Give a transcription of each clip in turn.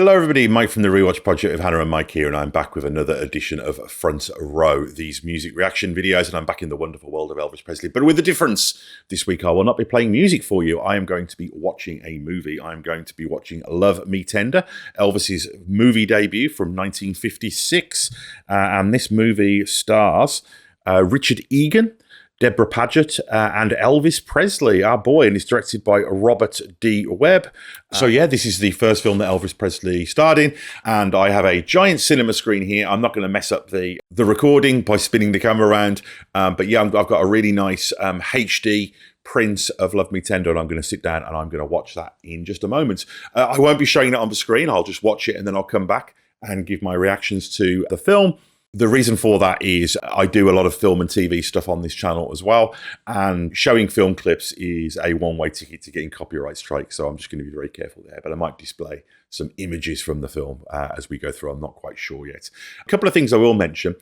Hello everybody, Mike from the Rewatch Project with Hannah and Mike here, and I'm back with another edition of Front Row, these music reaction videos, and I'm back in the wonderful world of Elvis Presley, but with a difference. This week I will not be playing music for you. I am going to be watching a movie. I'm going to be watching Love Me Tender, Elvis's movie debut from 1956, and this movie stars Richard Egan, Deborah Paget, and Elvis Presley, our boy, and it's directed by Robert D. Webb. So yeah, this is the first film that Elvis Presley starred in, and I have a giant cinema screen here. I'm not going to mess up the recording by spinning the camera around, but yeah, I've got a really nice HD print of Love Me Tender, and I'm going to sit down and I'm going to watch that in just a moment. I won't be showing it on the screen. I'll just watch it and then I'll come back and give my reactions to the film. The reason for that is I do a lot of film and TV stuff on this channel as well, and showing film clips is a one-way ticket to getting copyright strikes, so I'm just going to be very careful there, but I might display some images from the film as we go through. I'm not quite sure yet. A couple of things I will mention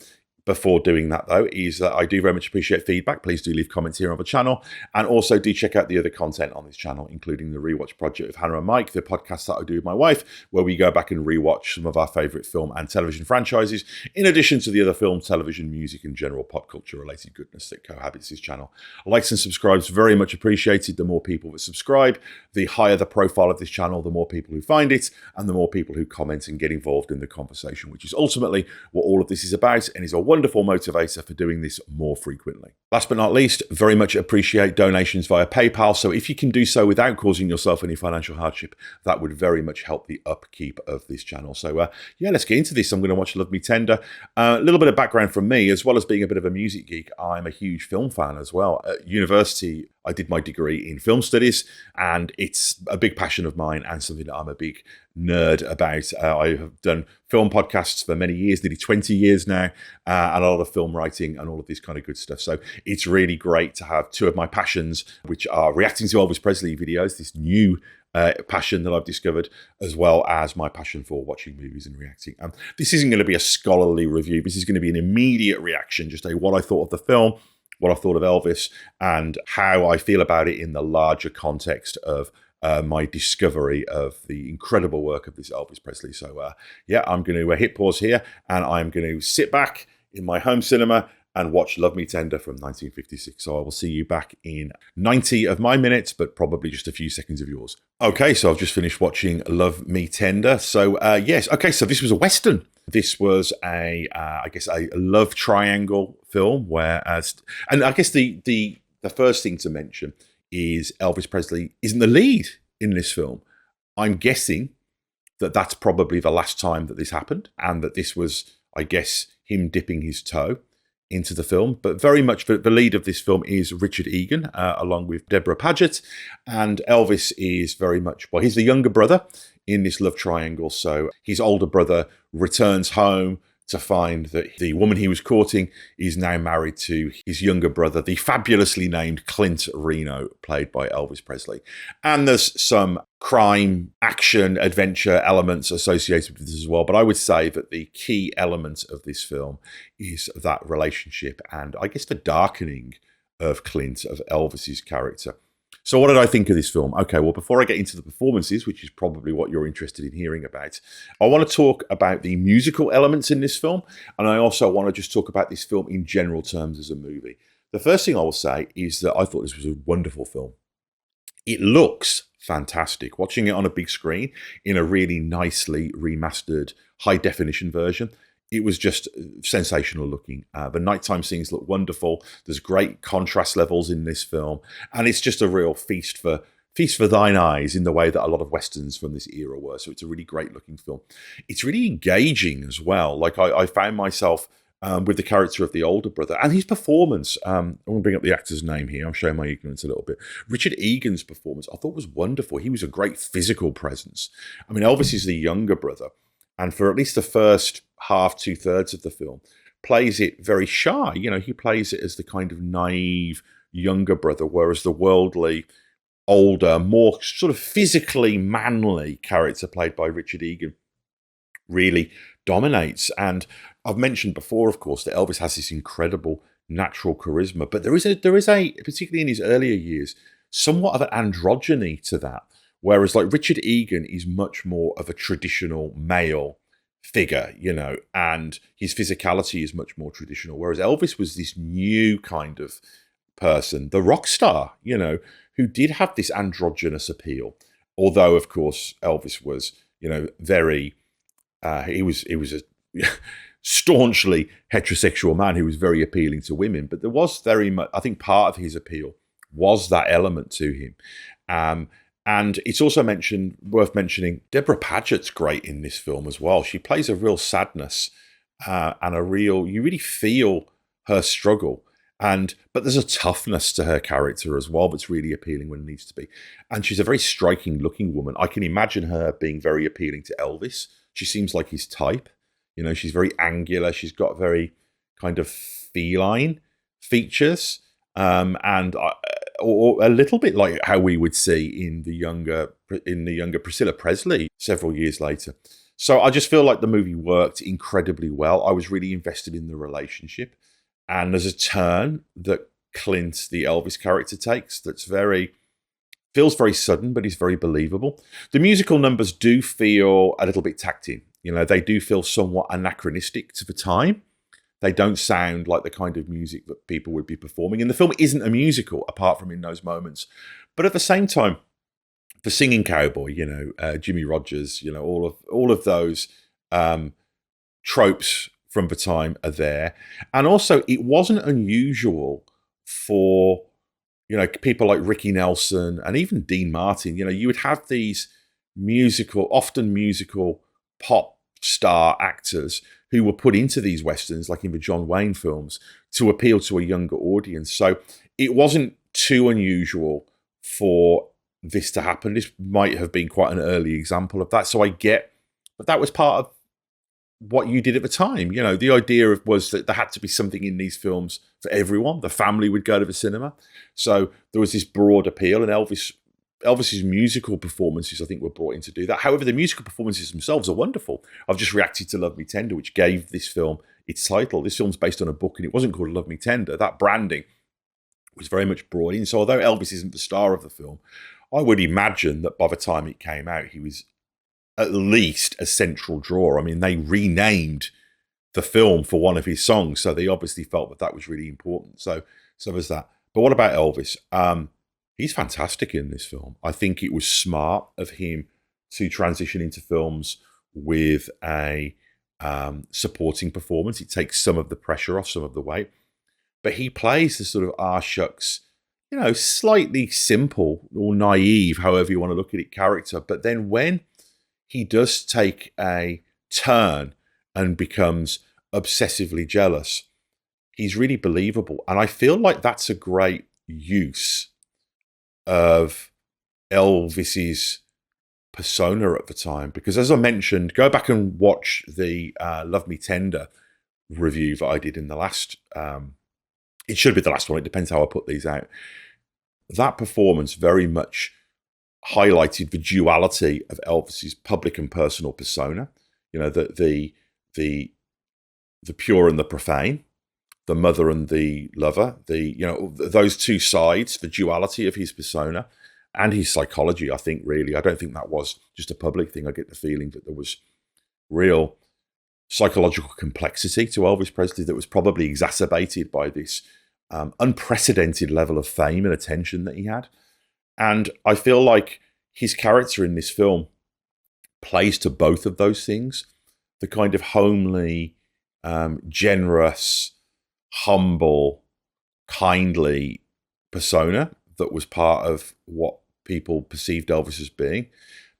before doing that, though, is that I do very much appreciate feedback. Please do leave comments here on the channel, and also do check out the other content on this channel, including the Rewatch Project with Hannah and Mike, the podcast that I do with my wife, where we go back and rewatch some of our favourite film and television franchises, in addition to the other film, television, music, and general pop culture related goodness that cohabits this channel. Likes and subscribes very much appreciated. The more people that subscribe, the higher the profile of this channel, the more people who find it, and the more people who comment and get involved in the conversation, which is ultimately what all of this is about, and is a wonderful motivator for doing this more frequently. Last but not least, very much appreciate donations via PayPal. So if you can do so without causing yourself any financial hardship, that would very much help the upkeep of this channel. So yeah, let's get into this. I'm going to watch Love Me Tender. A little bit of background from me, as well as being a bit of a music geek, I'm a huge film fan as well. At university, I did my degree in film studies, and it's a big passion of mine and something that I'm a big nerd about. I have done film podcasts for many years, nearly 20 years now, and a lot of film writing and all of this kind of good stuff. So it's really great to have two of my passions, which are reacting to Elvis Presley videos, this new passion that I've discovered, as well as my passion for watching movies and reacting. This isn't going to be a scholarly review. This is going to be an immediate reaction, just what I thought of the film, what I thought of Elvis, and how I feel about it in the larger context of my discovery of the incredible work of this Elvis Presley. So yeah, I'm going to hit pause here, and I'm going to sit back in my home cinema and watch Love Me Tender from 1956. So I will see you back in 90 of my minutes, but probably just a few seconds of yours. Okay, so I've just finished watching Love Me Tender. So yes, okay, so this was a Western. This was I guess a love triangle film, whereas, and I guess the first thing to mention is Elvis Presley isn't the lead in this film. I'm guessing that that's probably the last time that this happened, and that this was, I guess, him dipping his toe into the film. But very much the lead of this film is Richard Egan, along with Deborah Paget, and Elvis is very much, well, he's the younger brother in this love triangle. So his older brother returns home to find that the woman he was courting is now married to his younger brother, the fabulously named Clint Reno, played by Elvis Presley. And there's some crime, action, adventure elements associated with this as well. But I would say that the key element of this film is that relationship, and I guess the darkening of Clint, of Elvis's character. So what did I think of this film? Okay, well, before I get into the performances, which is probably what you're interested in hearing about, I want to talk about the musical elements in this film, and I also want to just talk about this film in general terms as a movie. The first thing I will say is that I thought this was a wonderful film. It looks fantastic. Watching it on a big screen in a really nicely remastered high-definition version, it was just sensational looking. The nighttime scenes look wonderful. There's great contrast levels in this film, and it's just a real feast for thine eyes in the way that a lot of Westerns from this era were. So it's a really great looking film. It's really engaging as well. Like I found myself with the character of the older brother and his performance. I want to bring up the actor's name here. I'm showing my ignorance a little bit. Richard Egan's performance I thought was wonderful. He was a great physical presence. I mean, Elvis is the younger brother, and for at least the first half, 2/3 of the film, plays it very shy. You know, he plays it as the kind of naive younger brother, whereas the worldly, older, more sort of physically manly character played by Richard Egan really dominates. And I've mentioned before, of course, that Elvis has this incredible natural charisma, but there is a particularly in his earlier years, somewhat of an androgyny to that, Whereas like Richard Egan is much more of a traditional male figure, and his physicality is much more traditional. Whereas Elvis was this new kind of person, the rock star, who did have this androgynous appeal. Although, of course, Elvis was, very, he was a staunchly heterosexual man who was very appealing to women. But there was very much, I think part of his appeal was that element to him. And it's also worth mentioning, Deborah Paget's great in this film as well. She plays a real sadness and you really feel her struggle. But there's a toughness to her character as well that's really appealing when it needs to be. And she's a very striking looking woman. I can imagine her being very appealing to Elvis. She seems like his type. She's very angular. She's got very kind of feline features. Or a little bit like how we would see in the younger Priscilla Presley several years later. So I just feel like the movie worked incredibly well. I was really invested in the relationship. And there's a turn that Clint, the Elvis character, takes that's feels very sudden, but is very believable. The musical numbers do feel a little bit tacked in. They do feel somewhat anachronistic to the time. They don't sound like the kind of music that people would be performing. And the film isn't a musical, apart from in those moments. But at the same time, the singing cowboy, Jimmy Rogers, all of those tropes from the time are there. And also, it wasn't unusual for, people like Ricky Nelson and even Dean Martin. You would have these often musical pop star actors who were put into these westerns, like in the John Wayne films, to appeal to a younger audience. So it wasn't too unusual for this to happen. This might have been quite an early example of that. So I get, but that was part of what you did at the time. The idea was that there had to be something in these films for everyone. The family would go to the cinema. So there was this broad appeal, and Elvis's musical performances, I think, were brought in to do that. However, the musical performances themselves are wonderful. I've just reacted to Love Me Tender, which gave this film its title. This film's based on a book, and it wasn't called Love Me Tender. That branding was very much brought in. So although Elvis isn't the star of the film, I would imagine that by the time it came out, he was at least a central draw. I mean, they renamed the film for one of his songs, so they obviously felt that was really important. So there's that. But what about Elvis? He's fantastic in this film. I think it was smart of him to transition into films with a supporting performance. It takes some of the pressure off, some of the weight. But he plays the sort of shucks, slightly simple or naive, however you want to look at it, character. But then when he does take a turn and becomes obsessively jealous, he's really believable. And I feel like that's a great use of Elvis's persona at the time, because as I mentioned, go back and watch the Love Me Tender review that I did in the last, it should be the last one, it depends how I put these out. That performance very much highlighted the duality of Elvis's public and personal persona, the pure and the profane, the mother and the lover, those two sides, the duality of his persona and his psychology, I think, really. I don't think that was just a public thing. I get the feeling that there was real psychological complexity to Elvis Presley that was probably exacerbated by this unprecedented level of fame and attention that he had. And I feel like his character in this film plays to both of those things. The kind of homely, generous, humble, kindly persona that was part of what people perceived Elvis as being.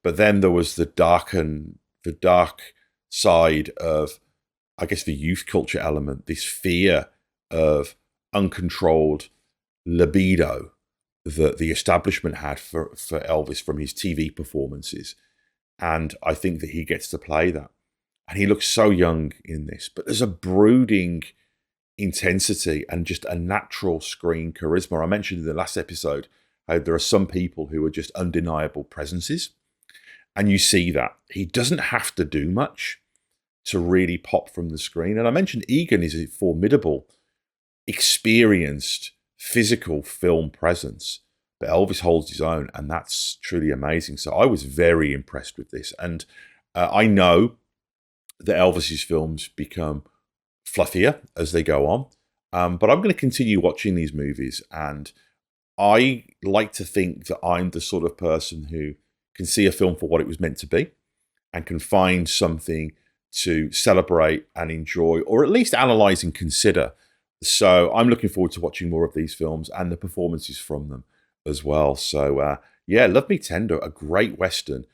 But then there was the dark side of, I guess, the youth culture element, this fear of uncontrolled libido that the establishment had for Elvis from his TV performances. And I think that he gets to play that. And he looks so young in this, but there's a brooding intensity and just a natural screen charisma. I mentioned in the last episode how there are some people who are just undeniable presences. And you see that. He doesn't have to do much to really pop from the screen. And I mentioned Egan is a formidable, experienced, physical film presence. but Elvis holds his own, and that's truly amazing. So I was very impressed with this. And I know that Elvis's films become fluffier as they go on, but I'm going to continue watching these movies, and I like to think that I'm the sort of person who can see a film for what it was meant to be and can find something to celebrate and enjoy, or at least analyze and consider. So I'm looking forward to watching more of these films and the performances from them as well. So yeah, Love Me Tender, a great Western,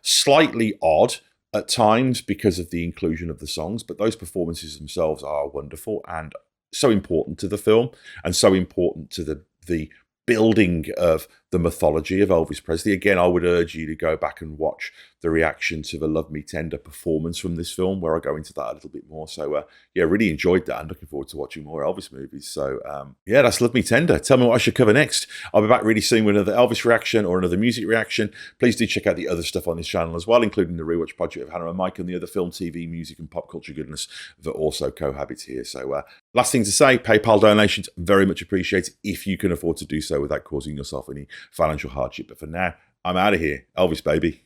slightly odd at times because of the inclusion of the songs, but those performances themselves are wonderful and so important to the film and so important to the building of the mythology of Elvis Presley. Again, I would urge you to go back and watch the reaction to the Love Me Tender performance from this film, where I go into that a little bit more. So yeah, really enjoyed that and looking forward to watching more Elvis movies. So yeah, that's Love Me Tender. Tell me what I should cover next. I'll be back really soon with another Elvis reaction or another music reaction. Please do check out the other stuff on this channel as well, including the Rewatch Project of Hannah and Mike and the other film, TV, music and pop culture goodness that also cohabits here. So last thing to say, PayPal donations, very much appreciated if you can afford to do so without causing yourself any financial hardship. But for now, I'm out of here. Elvis, baby.